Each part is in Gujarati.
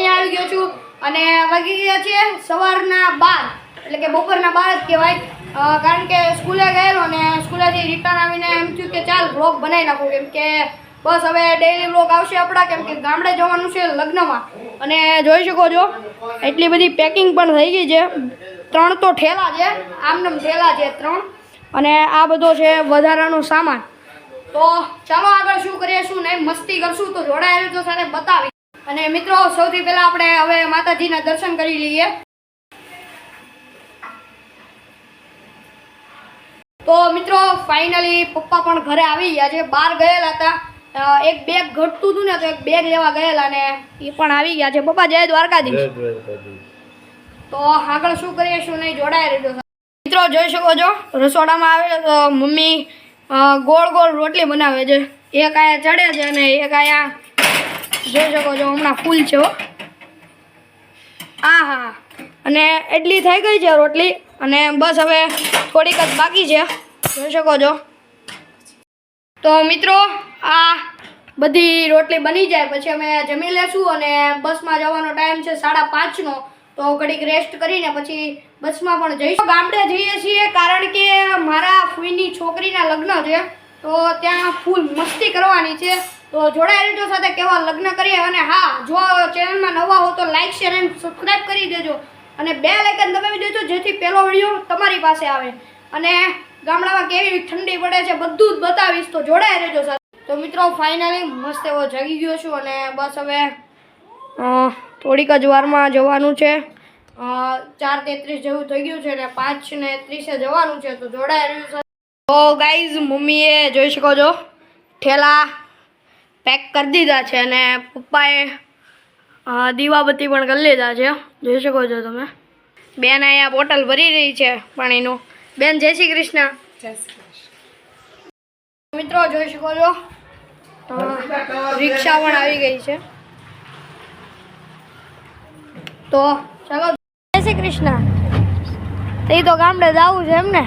અહીંયા આવી ગયો છું અને વાગી ગયા છે સવારના 12 એટલે કે બપોરના 12 જ કહેવાય કારણ કે સ્કૂલે ગયેલો અને સ્કૂલેથી રિટર્ન આવીને એમ થયું કે ચાલ વ્લોગ બનાવી નાખું કેમ કે બસ હવે ડેઈલી વ્લોગ આવશે આપણા કેમ કે ગામડે જવાનું છે લગ્નમાં અને જોઈ શકો છો એટલી બધી પેકિંગ પણ થઈ ગઈ છે 3 તો ઠેલા છે આમનામ ઠેલા છે 3 અને આ બધો છે વધારાનો સામાન તો ચાલો આગળ શું કરીએ શું નહીં મસ્તી કરશું તો જોડાયેલું તો સાથે બતાવી અને મિત્રો સૌથી પહેલા આપણે હવે માતાજીના દર્શન કરી લઈએ તો મિત્રો ફાઇનલી પપ્પા પણ ઘરે આવી ગયા છે બહાર ગયેલા હતા એક બેગ ઘટતું હતું ને તો એક બેગ લેવા ગયેલા ને એ પણ આવી ગયા છે પપ્પા જય દ્વારકાધીશ તો આગળ શું કરીએ શું નહીં જોડાય રહેજો મિત્રો જોઈ શકો છો રસોડામાં આવેલો તો મમ્મી ગોળ ગોળ રોટલી બનાવે છે એક આયા ચડે છે અને એક આયા જોઈ શકો છો હમણાં ફૂલ છે હો હા અને એટલી થઈ ગઈ છે રોટલી અને બસ હવે થોડીક જ બાકી છે જોઈ શકો છો તો મિત્રો આ બધી રોટલી બની જાય પછી અમે જમી લેશું અને બસમાં જવાનો ટાઈમ છે 5:30નો તો ઘડીક રેસ્ટ કરીને પછી બસમાં પણ જઈશું ગામડે જઈએ છીએ કારણ કે મારા ફૂઈની છોકરીના લગ્ન છે તો ત્યાં ફૂલ મસ્તી કરવાની છે તો જોડાઈ રહેજો સાથે કેવા લગ્ન કરીએ અને હા જો ચેનલમાં નવા હો તો લાઈક શેર અને સબસ્ક્રાઈબ કરી દેજો અને બેલ આઇકન દબાવી દેજો જેથી પહેલો વિડીયો તમારી પાસે આવે અને ગામડામાં કેવી ઠંડી પડે છે બધું જ બતાવીશ તો જોડાઈ રહેજો સાથે તો મિત્રો ફાઇનલી મસ્ત એવો જાગી ગયો છું અને બસ હવે થોડીક જ વારમાં જવાનું છે 4:33 જેવું થઈ ગયું છે અને 5:30 જવાનું છે તો જોડાઈ રહ્યું છે તો ગાઈઝ મમ્મીએ જોઈ શકો છો ઠેલા પેક કરી દીધા છે અને પપ્પાએ દીવાબત્તી પણ કરી લીધા છે જોઈ શકો છો તમે બેન અહીંયા બોટલ ભરી રહી છે પાણીનું બેન જય શ્રી કૃષ્ણ મિત્રો જોઈ શકો છો રિક્ષા પણ આવી ગઈ છે તો ચાલો જય શ્રી કૃષ્ણ એ તો ગામડે જવું છે એમ ને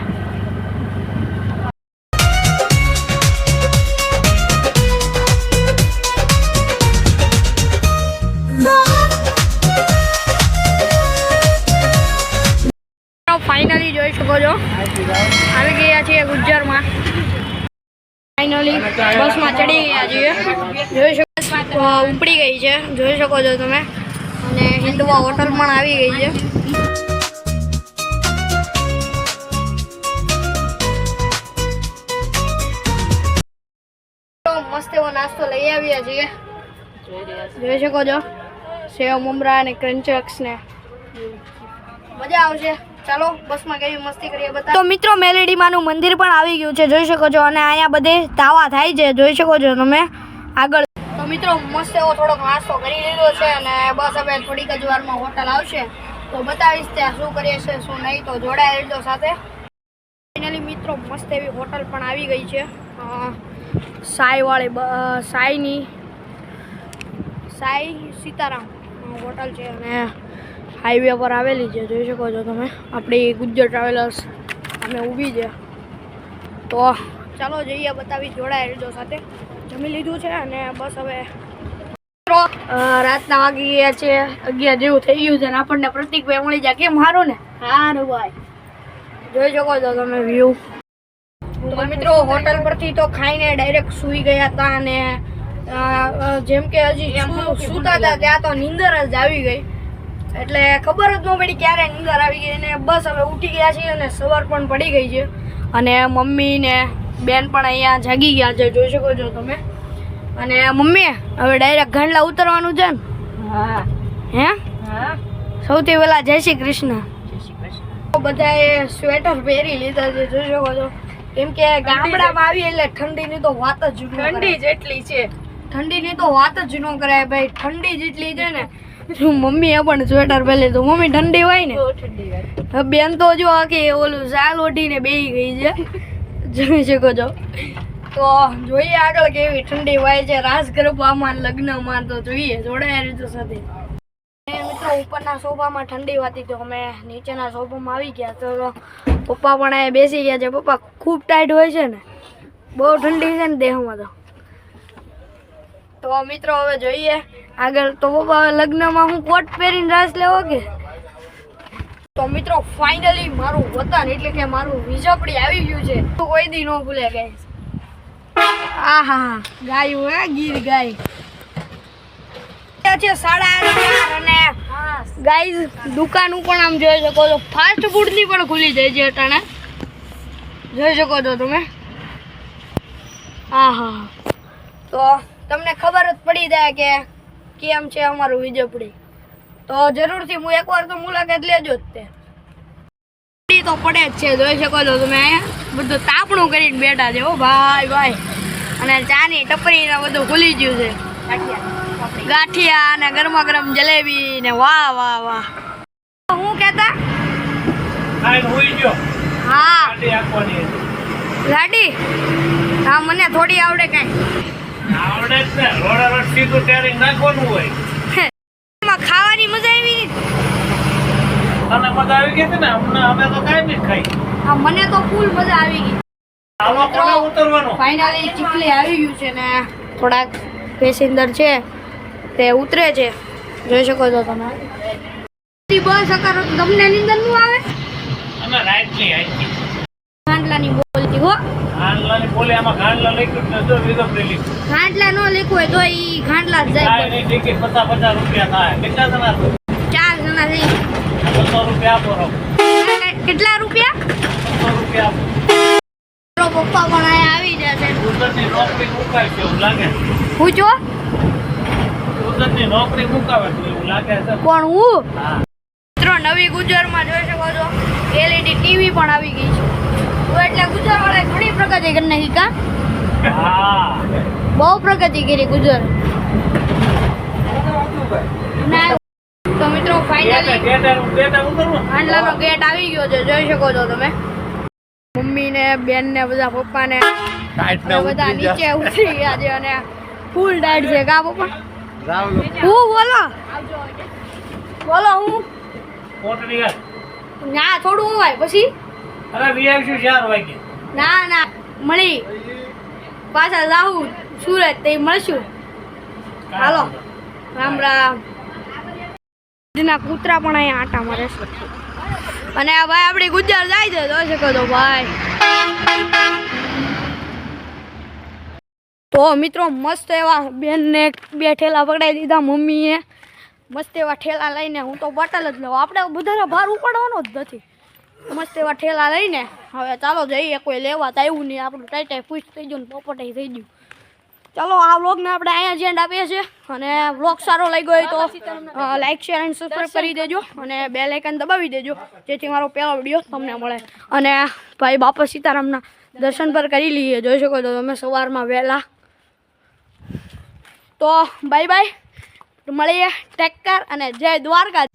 ફાઇનલી જોઈ શકો છો આવી ગયા છીએ ગુજ્જરમાં ફાઇનલી બસમાં ચડી ગયા છીએ જોઈ શકો ઉપડી ગઈ છે જોઈ શકો છો તમે અને હિન્દવા હોટલ પણ આવી ગઈ છે મસ્ત એવો નાસ્તો લઈ આવ્યા છીએ જોઈ શકો છો સેવ મમરા અને ક્રંચક્સ ને મજા આવશે ચાલો બસમાં કેવી મસ્તી કરીએ બતા તો મિત્રો મેલેડીમાનું મંદિર પણ આવી ગયું છે જોઈ શકો છો અને અહીંયા બધે તાવા થાય છે જોઈ શકો છો તમે આગળ તો મિત્રો મસ્ત એવો થોડોક નાસ્તો કરી લીધો છે અને બસ હવે થોડીક જ વારમાં હોટલ આવશે તો બતાવીશ ત્યાં શું કરીએ છે શું નહીં તો જોડાઈ રહેજો સાથે ફાઇનલી મિત્રો મસ્ત એવી હોટલ પણ આવી ગઈ છે સાઈ સીતારામ હોટલ છે અને હાઈવે પર આવેલી છે જોઈ શકો છો તમે આપણી ગુજ્જર ટ્રાવેલર્સ અમે ઊભી છે તો ચાલો જઈએ બતાવી જોડાઈ રહેજો સાથે જમી લીધું છે અને બસ હવે રાતના વાગી ગયા છે 11 જેવું થઈ ગયું છે અને આપણને પ્રતિકભાઈ મળી જાય કેમ સારું ને સારું ભાઈ જોઈ શકો છો તમે વ્યૂ તો મિત્રો હોટલ પરથી તો ખાઈને ડાયરેક્ટ સૂઈ ગયા હતા અને જેમ કે હજી સૂતા હતા ત્યાં તો નીંદર જ આવી ગઈ એટલે ખબર જ ન પડી ક્યારે નીંદર આવી ગઈ અને બસ હવે ઉઠી ગયા છીએ અને સવાર પણ પડી ગઈ છે અને મમ્મી ને બેન પણ અહીંયા જાગી ગયા છે જોઈ શકો છો તમે અને મમ્મી હવે ડાયરેક્ટ ગાંડલા ઉતરવાનું છે ને હા હે હા સૌથી પહેલા જય શ્રી કૃષ્ણ બધાએ સ્વેટર પહેરી લીધા છે જોઈ શકો છો કેમ કે ગામડામાં આવી એટલે ઠંડીની તો વાત જ ઠંડી જેટલી છે ઠંડીની તો વાત જ ન કરાય ભાઈ ઠંડી જેટલી છે ને મમ્મીએ પણ સ્વેટર પહેરી લીધું મમ્મી ઠંડી હોય ને બેન તો જો આખી ઓલું શાલ ઓઢીને બેસી ગઈ છે જોઈ શકો છો તો જોઈએ આગળ કેવી ઠંડી હોય છે રાસ ગરબામાં લગ્નમાં તો જોઈએ જોડાયા રહેજો સાથે મિત્રો ઉપરના સોફામાં ઠંડી વાતી તો અમે નીચેના સોફામાં આવી ગયા તો પપ્પા પણ અહીંયા બેસી ગયા છે પપ્પા ખૂબ ટાઈટ હોય છે ને બહુ ઠંડી છે ને દેહમાં તો મિત્રો હવે જોઈએ આગળ તો પપ્પા લગ્નમાં હું કોટ પહેરીને રાસ લેવો કે. તો મિત્રો ફાઇનલી મારું વતન એટલે કે મારું વિજપડી આવી ગયું છે. તો કોઈ દી ન ભૂલે ગાઈસ. આહા ગાયું હે ગીર ગાય છે 11:30 અને ગાઈસ દુકાન પણ આમ જોઈ શકો છો. ફાસ્ટ ફૂડ ની પણ ખુલી જાય છે અટાણે જોઈ શકો છો તમે. આહા તો તમને ખબર જ પડી જાય કે કેમ છે અમારું વિજપડી. તો જરૂરથી હું એકવાર તો મુલાકાત લેજો જ તે. તો પડે જ છે જોઈ શકો છો તમે. અહીંયા બધું તાપણું કરીને બેઠા છે હો ભાઈ ભાઈ. અને ચાની ટપરી ને બધું ખુલી ગયું છે. ગાંઠિયા અને ગરમા ગરમ જલેબી ને વાહ વાહ વાહ. હું કહેતા હા ગાડી હા મને થોડી આવડે કઈ આવડે જ ને. રોડ સીધું ટેરિંગ નાખવાનું હોય. એમાં ખાવાની મજા આવી તને મજા આવી ગઈ ને. અમે તો કાંઈ નહીં ખાઈ. હા મને તો ફૂલ મજા આવી ગઈ. આમાં કોને ઉતરવાનું? ફાઇનલી ચીખલી આવી ગયું છે ને થોડાક પેસેન્જર છે તે ઉતરે છે જોઈ શકો છો તમે. બસ અકારો તમને નિંદર નું આવે. અમે રાઈટ ની આઈ ગાંડલાની બોલતી હો. ગાંડલાની બોલે આમાં ગાંડલા લખ્યું ને જો વિજપડી લખ્યું. ગાંડલા નો લખ્યું હોય તો ઈ ગાંડલા જ જાય. કાંઈ નહીં ટિકિટ 50 રૂપિયા થાય. કેટલા જણા છો? 4 જણા થઈ. 200 રૂપિયા આપો રહો. કેટલા રૂપિયા? 200 રૂપિયા આપો. પપ્પા પણ અહીંયા આવી જશે. ઉધરની નોકરી મુકાય છે એવું લાગે. પૂછો ઉધરની નોકરી મુકાવે છે એવું લાગે છે. પણ હું હા મિત્રો નવી ગુજરમાં જોઈ શકો છો LED ટીવી પણ આવી ગઈ છે. તો એટલે ગુજર વાળા ઘણી પ્રગતિ કરી નાખી કા. હા બહુ પ્રગતિ કરી ગુજર. તો મિત્રો ફાઇનલી ગાંડલાનો ગેટ આવી ગયો છે જોઈ શકો છો તમે. મમ્મી ને બેન ને બધા પપ્પા ને બધા નીચે ઉતરી ગયા છે અને ફૂલ ડાયટ છે કા પપ્પા. હું બોલો બોલો હું કોટડી ના થોડું હોય પછી અરે વીઆઈસી 4 વાગે. ના ના મળી પાછા જાઉં સુરત તે મળશું. હાલો રામ રામ. ના કૂતરા પણ અહીંયા આટા મારે છે. અને આ ભાઈ આપણી ગુજર જાય છે જોઈ શકો છો ભાઈ. તો મિત્રો મસ્ત એવા બેન ને 2 ઠેલા પકડાઈ દીધા મમ્મીએ. મસ્ત એવા ઠેલા લઈને હું તો બોટલ જ લઉં. આપણે બધાને ભાર ઉપાડવાનો જ નથી. મસ્ત એવા ઠેલા લઈને હવે ચાલો જઈએ. કોઈ લેવા તો આવ્યું નહીં. આપણું ટાઈટાઈ પૂછ થઈ ગયું ને પોપટાઈ થઈ ગયું. ચાલો આ વ્લોગને આપણે અહીંયા જ એન્ડ આપીએ છીએ. અને વ્લોગ સારો લાગ્યો હોય તો લાઈક શેર અને સબસ્ક્રાઈબ કરી દેજો અને બેલ આઇકન દબાવી દેજો જેથી મારો પહેલો વિડીયો તમને મળે. અને ભાઈ બાપા સીતારામના દર્શન પર કરી લઈએ જોઈ શકો છો તમે સવારમાં વહેલા. તો બાય બાય મળીએ. ટેક કેર અને જય દ્વારકા.